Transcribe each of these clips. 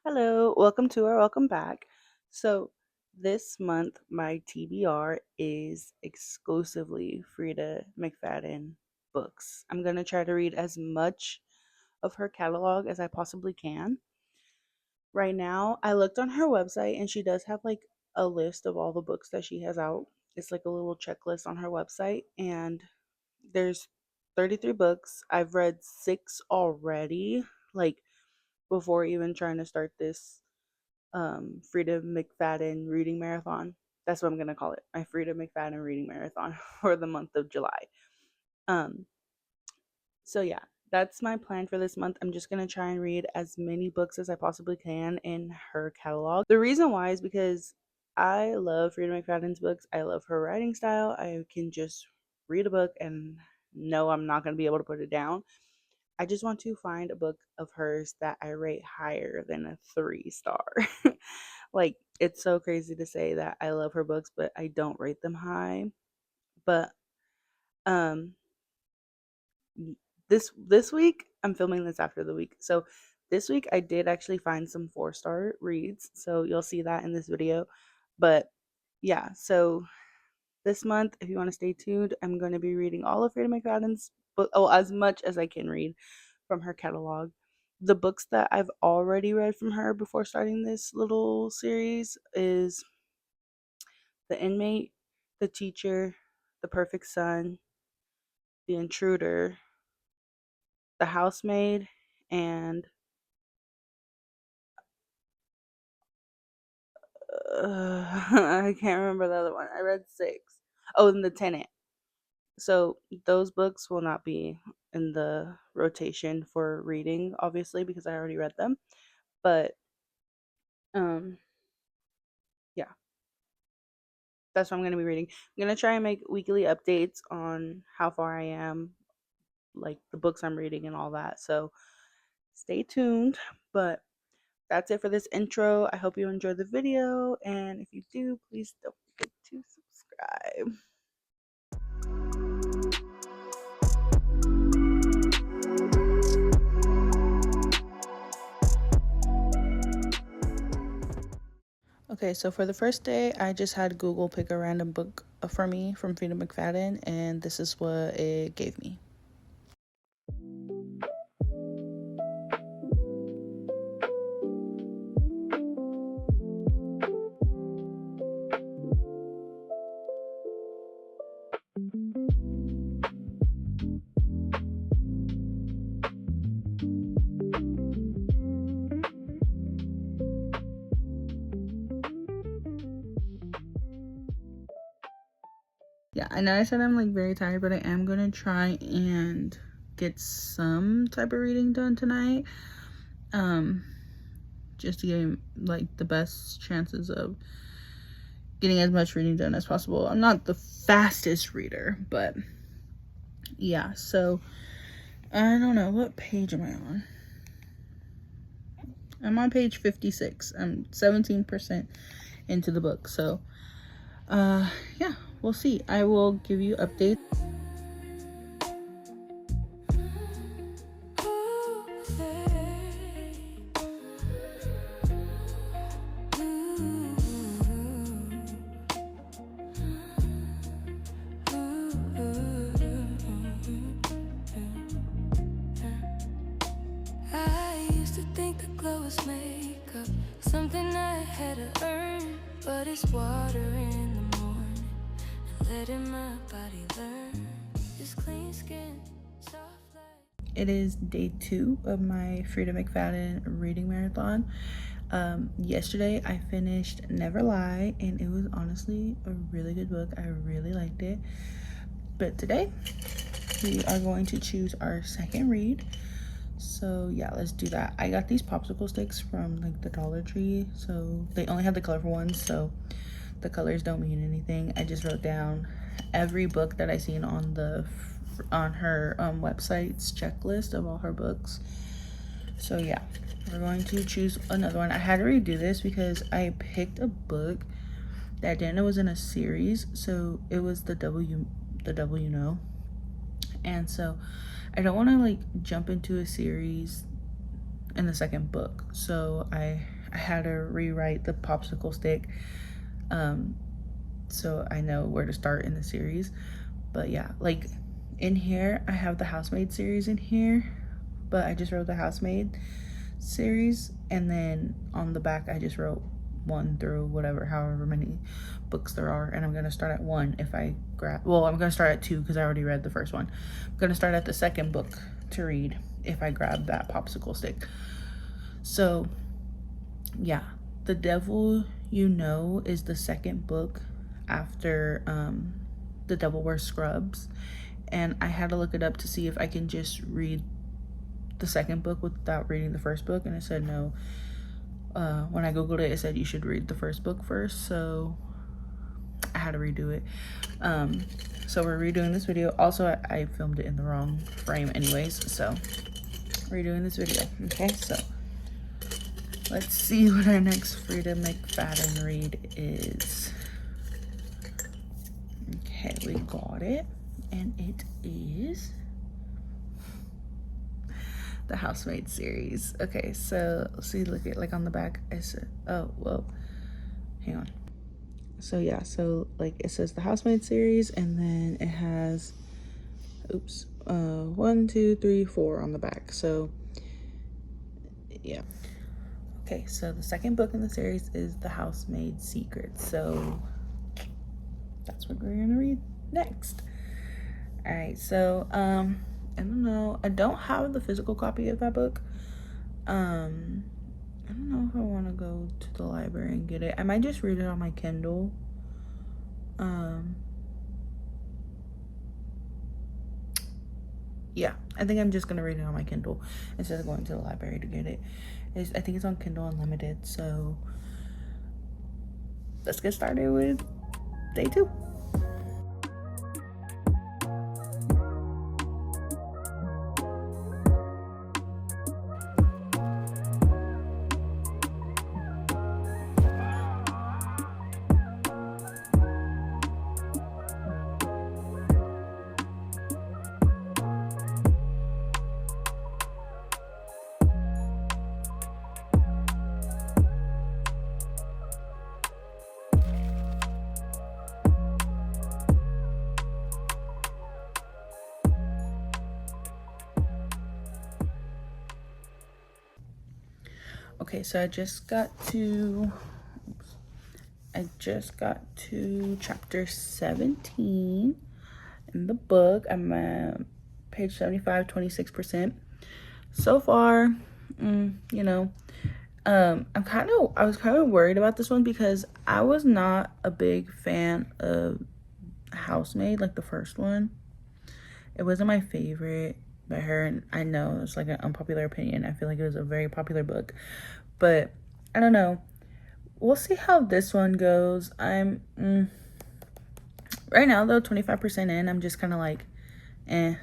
Hello, welcome to or welcome back. So, this month my TBR is exclusively Frida McFadden books. I'm going to try to read as much of her catalog as I possibly can. Right now, I looked on her website and she does have like a list of all the books that she has out. It's like a little checklist on her website, and there's 33 books. I've read 6 already, like before even trying to start this Frida McFadden reading marathon. That's what I'm gonna call it. My Frida McFadden reading marathon for the month of July. Um, so yeah, that's my plan for this month. I'm just gonna try and read as many books as I possibly can in her catalog. The reason why is because I love Frida McFadden's books. I love her writing style. I can just read a book and know I'm not gonna be able to put it down. I just want to find a book of hers that I rate higher than a 3 star. Like, it's so crazy to say that I love her books, but I don't rate them high. But um this week, I'm filming this after the week. So this week I did actually find some 4-star reads. So you'll see that in this video. But yeah, so this month, if you want to stay tuned, I'm going to be reading all of Freida McFadden's book, oh, as much as I can read from her catalog. The books that I've already read from her before starting this little series is The Inmate, The Teacher, The Perfect Son, The Intruder, The Housemaid, and I can't remember the other one. I read 6. Oh, and The Tenant. So those books will not be in the rotation for reading, obviously, because I already read them. But um, yeah, that's what I'm going to be reading. I'm going to try and make weekly updates on how far I am, like the books I'm reading and all that. So stay tuned. But that's it for this intro. I hope you enjoyed the video. And if you do, please don't forget to subscribe. Okay, so for the first day, I just had Google pick a random book for me from Freida McFadden, and this is what it gave me. Yeah, I know I said I'm like very tired, but I am gonna try and get some type of reading done tonight. Just to get like the best chances of getting as much reading done as possible. I'm not the fastest reader, but yeah, so I don't know, what page am I on? I'm on page 56. I'm 17% into the book, so yeah, we'll see. I will give you updates. I used to think the glow was makeup, something I had to earn, but it's water in the morning, and letting my body learn. This clean skin, soft light. It is day 2 of my Freida McFadden reading marathon. Yesterday I finished Never Lie, and it was honestly a really good book. I really liked it. But today we are going to choose our second read. So yeah, let's do that. I got these popsicle sticks from like the Dollar Tree, so they only had the colorful ones, so the colors don't mean anything. I just wrote down every book that I seen on her website's checklist of all her books. So yeah, we're going to choose another one. I had to redo this because I picked a book that I didn't know was in a series, so it was the W No. And so I don't want to like jump into a series in the second book. So I had to rewrite the popsicle stick, um, so I know where to start in the series. But yeah, like in here, I have the Housemaid series in here, but I just wrote the Housemaid series, and then on the back, I just wrote one through whatever, however many books there are. And I'm gonna start at one if I grab. Well, I'm gonna start at two because I already read the first one. I'm gonna start at the second book to read if I grab that popsicle stick. So yeah, The Devil You Know is the second book after The Devil Wears Scrubs. And I had to look it up to see if I can just read the second book without reading the first book, and it said no. When I googled it, it said you should read the first book first, so I had to redo it. So we're redoing this video. Also, I filmed it in the wrong frame anyways, so redoing this video. Okay, so let's see what our next Freida McFadden read is. Okay, we got it, and it is the Housemaid series. Okay, so see, look at like on the back. I said, oh well, hang on. So yeah, so like it says the Housemaid series, and then it has, oops, 1, 2, 3, 4 on the back. So yeah. Okay, so the second book in the series is The Housemaid Secrets. So that's what we're gonna read next. All right, so I don't know. I don't have the physical copy of that book. I don't know if I want to go to the library and get it. I might just read it on my Kindle. Um, yeah, I think I'm just gonna read it on my Kindle instead of going to the library to get it. I think it's on Kindle Unlimited. So let's get started with day 2. Okay, so I just got to chapter 17 in the book. I'm at page 75, 26%. So far, you know, I was kind of worried about this one because I was not a big fan of Housemaid, like the first one. It wasn't my favorite by her, and I know it's like an unpopular opinion. I feel like it was a very popular book, but I don't know. We'll see how this one goes. I'm right now though 25% in. I'm just kind of like, eh.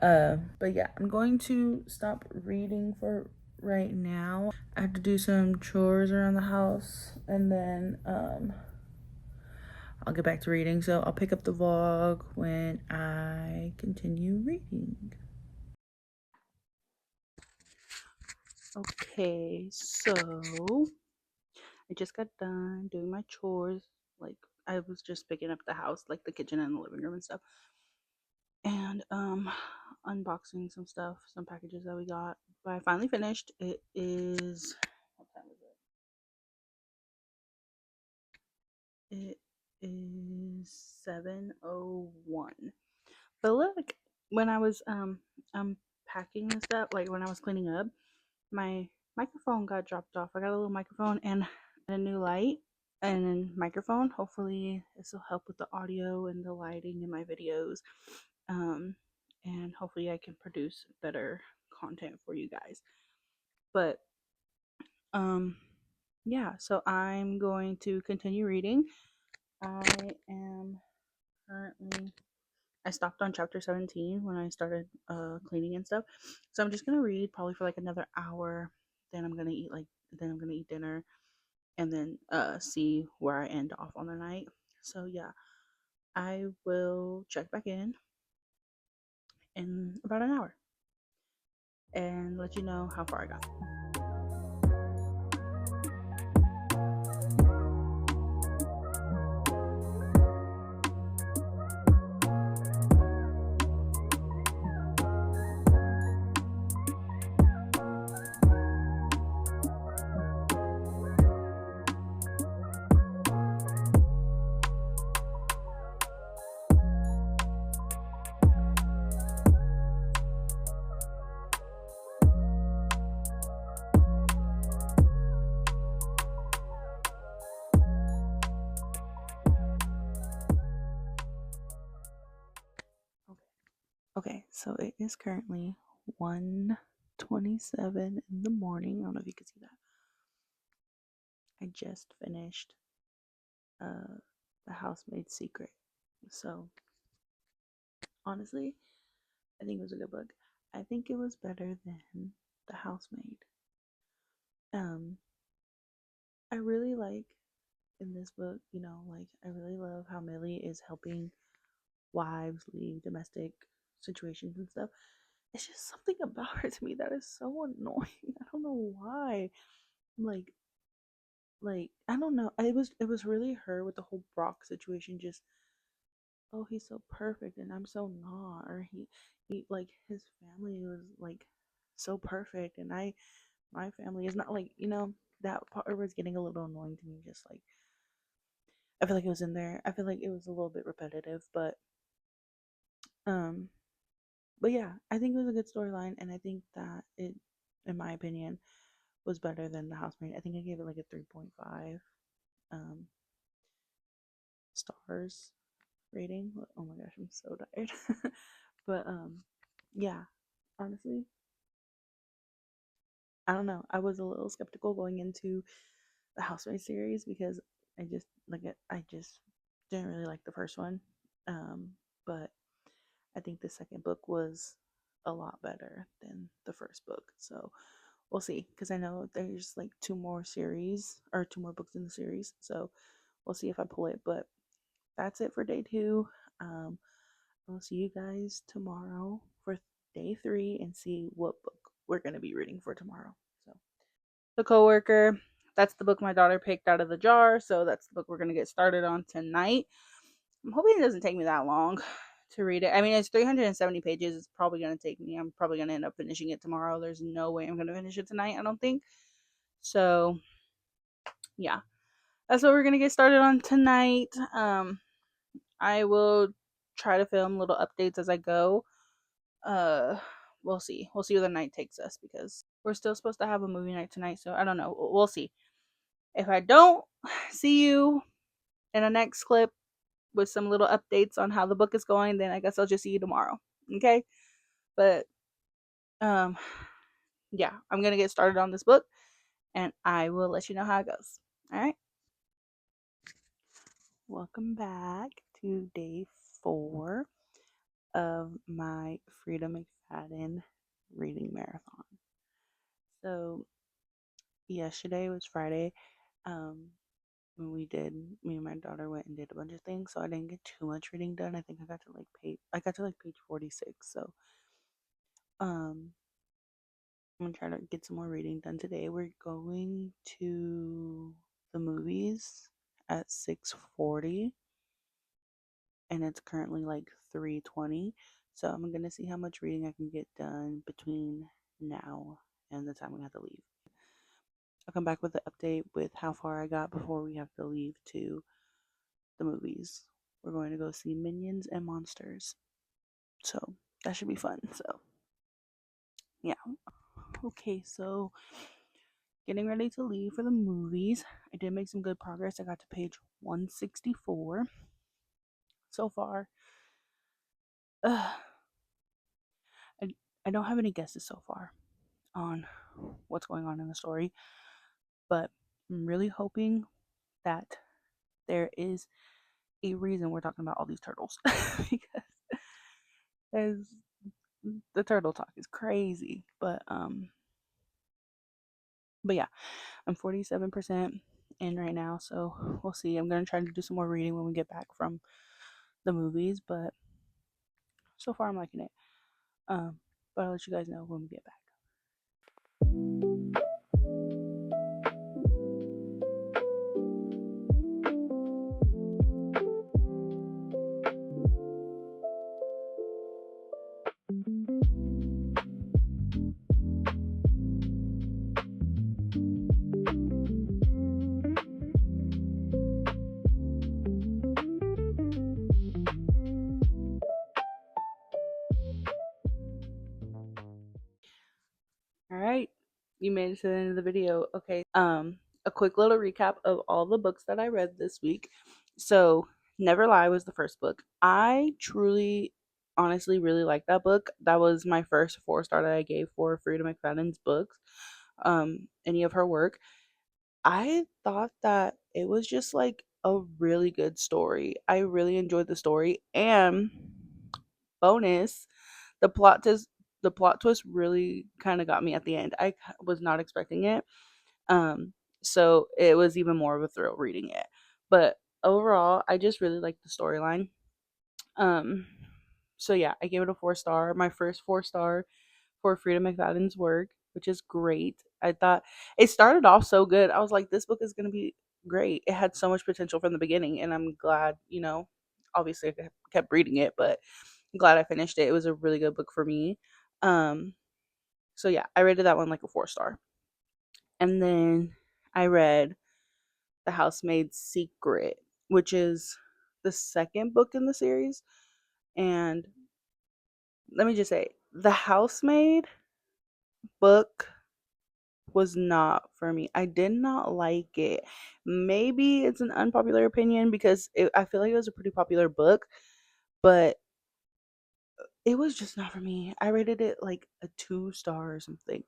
But yeah, I'm going to stop reading for right now. I have to do some chores around the house, and then I'll get back to reading. So I'll pick up the vlog when I continue reading. Okay, so I just got done doing my chores. Like I was just picking up the house, like the kitchen and the living room and stuff. And unboxing some stuff, some packages that we got. But I finally finished. It is, what time is it? It is 7:01. But look, when I was unpacking and stuff, like when I was cleaning up, my microphone got dropped off. I got a little microphone and a new light and microphone. Hopefully this will help with the audio and the lighting in my videos. Um, and hopefully I can produce better content for you guys. But um yeah, so I'm going to continue reading. I am currently I stopped on chapter 17 when I started cleaning and stuff. So I'm just going to read probably for like another hour. Then I'm going to eat dinner and then see where I end off on the night. So yeah, I will check back in about an hour. and let you know how far I got. Okay, so it is currently 1:27 in the morning. I don't know if you can see that. I just finished uh The Housemaid's Secret. So honestly, I think it was a good book. I think it was better than The Housemaid. Um, I really like in this book, like I really love how Millie is helping wives leave domestic situations and stuff. It's just something about her to me that is so annoying. I don't know why. Like I don't know. It was really her with the whole Brock situation. Just, oh, he's so perfect and I'm so not. Or he like his family was like so perfect and my family is not, like, that part was getting a little annoying to me. Just like I feel like it was in there. I feel like it was a little bit repetitive, um but yeah, I think it was a good storyline, and I think that it, in my opinion, was better than The Housemaid. I think I gave it like a 3.5 um stars rating. Oh my gosh, I'm so tired. But yeah, honestly, I don't know. I was a little skeptical going into the Housemaid series because I just didn't really like the first one. But I think the second book was a lot better than the first book. So we'll see, because I know there's like two more series or two more books in the series. So we'll see if I pull it. But that's it for day 2. Um, I'll see you guys tomorrow for day 3 and see what book we're going to be reading for tomorrow. So, The Coworker, that's the book my daughter picked out of the jar. So, that's the book we're going to get started on tonight. I'm hoping it doesn't take me that long to read it. I mean, it's 370 pages. It's probably going to take me, I'm probably going to end up finishing it tomorrow. There's no way I'm going to finish it tonight, I don't think. So, yeah, that's what we're going to get started on tonight. I will try to film little updates as I go. uh we'll see. We'll see where the night takes us, because we're still supposed to have a movie night tonight, so I don't know. We'll see. If I don't see you in the next clip with some little updates on how the book is going, then I guess I'll just see you tomorrow. Okay? But um yeah, I'm gonna get started on this book and I will let you know how it goes. All right. Welcome back to day 4 of my Freida McFadden reading marathon. So yesterday was Friday. Um, when me and my daughter went and did a bunch of things, so I didn't get too much reading done. I think I got to like page 46. So um, I'm gonna try to get some more reading done today. We're going to the movies at 6:40, and it's currently like 3:20. So I'm gonna see how much reading I can get done between now and the time we have to leave. I'll come back with an update with how far I got before we have to leave to the movies. We're going to go see Minions and Monsters. So that should be fun. So yeah. Okay, so getting ready to leave for the movies. I did make some good progress. I got to page 164 so far. Uh, I, I don't have any guesses so far on what's going on in the story, but I'm really hoping that there is a reason we're talking about all these turtles. Because there's the turtle talk is crazy. But yeah, I'm 47% in right now, so we'll see. I'm gonna try to do some more reading when we get back from the movies, but so far I'm liking it. Um, but I'll let you guys know when we get back. you made it to the end of the video. Okay. A quick little recap of all the books that I read this week. So, Never Lie was the first book. I truly honestly really liked that book. That was my first 4 star that I gave for Freida McFadden's books. Any of her work. I thought that it was just like a really good story. I really enjoyed the story, and bonus, the plot twist really kind of got me at the end. Was not expecting it. Um so it was even more of a thrill reading it. But overall, I just really liked the storyline. Um so yeah, I gave it a 4 star. My first 4 star for Freida McFadden's work, which is great. I thought it started off so good. I was like, this book is going to be great. It had so much potential from the beginning, and I'm glad, obviously I kept reading it, but I'm glad I finished it. It was a really good book for me. Um, so yeah, I rated that one like a 4 star. And then I read The Housemaid's Secret, which is the second book in the series. And let me just say, the Housemaid book was not for me. I did not like it. Maybe it's an unpopular opinion because I feel like it was a pretty popular book, but it was just not for me. I rated it like a 2 star or something.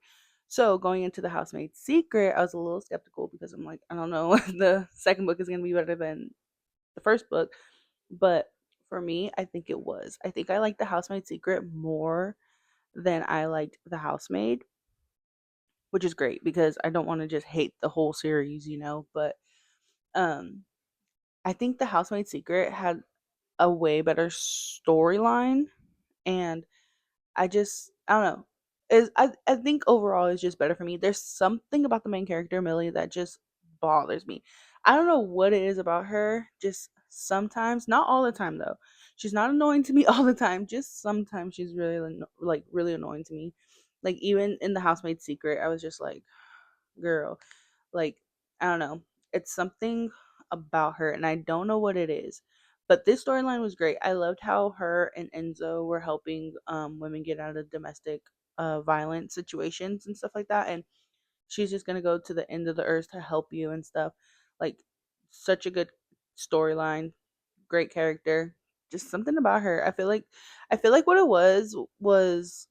So going into The Housemaid's Secret, I was a little skeptical because I'm like, I don't know, the second book is going to be better than the first book. But for me, I think it was. I think I liked The Housemaid's Secret more than I liked The Housemaid, which is great because I don't want to just hate the whole series. But um I think The Housemaid's Secret had a way better storyline, and I don't know. I think overall it's just better for me. There's something about the main character, Millie, that just bothers me. I don't know what it is about her. Just sometimes, not all the time though. She's not annoying to me all the time. Just sometimes she's really annoying to me. Like even in The Housemaid's Secret, I was just like, girl, like, I don't know. It's something about her, and I don't know what it is. But this storyline was great. I loved how her and Enzo were helping women get out of domestic violent situations and stuff like that. And she's just gonna go to the end of the earth to help you and stuff. Like, such a good storyline, great character. Just something about her. I feel like what it was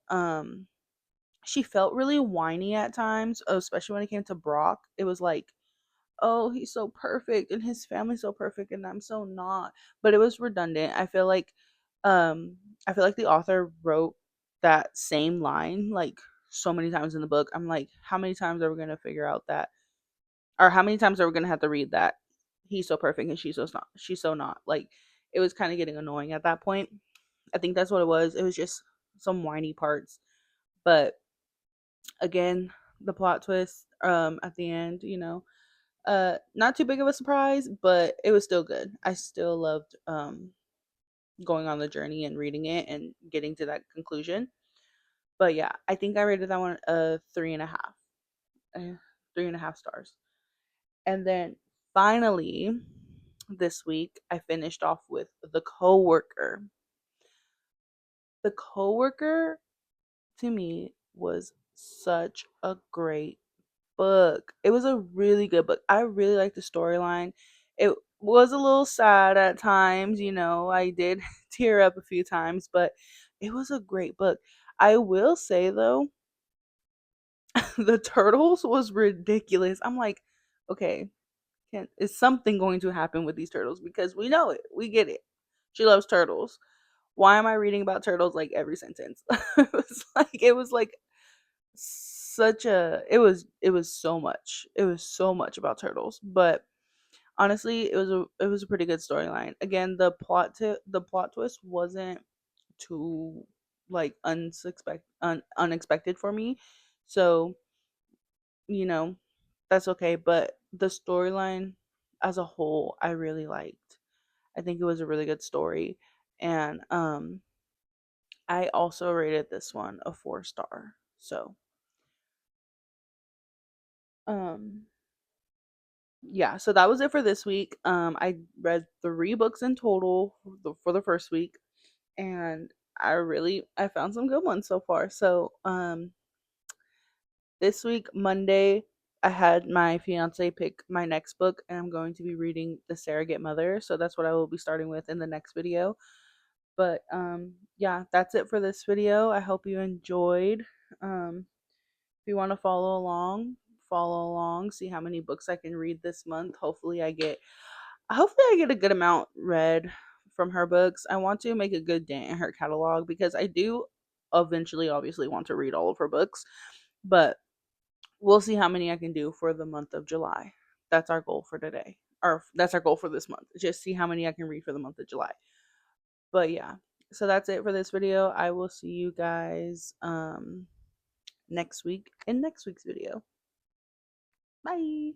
she felt really whiny at times, especially when it came to Brock. It was like, oh, he's so perfect and his family's so perfect and I'm so not. But it was redundant. Um I feel like the author wrote that same line like so many times in the book. I'm like, how many times are we going to figure out that, or how many times are we going to have to read that he's so perfect and she's so not. Like, it was kind of getting annoying at that point. I think that's what it was. It was just some whiny parts. But again, the plot twist at the end, not too big of a surprise, but it was still good. I still loved going on the journey and reading it and getting to that conclusion. But yeah, I think I rated that one a 3.5, 3.5 stars. And then finally, this week I finished off with The Coworker. The Coworker to me was such a great book. It was a really good book. I really liked the storyline. It was a little sad at times. I did tear up a few times, but it was a great book. I will say though, the turtles was ridiculous. I'm like, okay, is something going to happen with these turtles? Because we know it. We get it. She loves turtles. Why am I reading about turtles like every sentence? it was like it was so much. It was so much about turtles. But honestly, it was a pretty good storyline. Again, the plot twist wasn't too like unexpected for me. So, you know, that's okay, but the storyline as a whole I really liked. I think it was a really good story, and I also rated this one a 4 star. So, um yeah, so that was it for this week. I read 3 books in total for the first week, and I found some good ones so far. So, This week, Monday, I had my fiance pick my next book, and I'm going to be reading The Surrogate Mother. So that's what I will be starting with in the next video. But yeah, that's it for this video. I hope you enjoyed. If you want to follow along, see how many books I can read this month. Hopefully I get a good amount read from her books. I want to make a good dent in her catalog because I do eventually obviously want to read all of her books, but we'll see how many I can do for the month of July. That's our goal for today. Or that's our goal for this month. Just see how many I can read for the month of July. But yeah. So that's it for this video. I will see you guys next week in next week's video. Bye.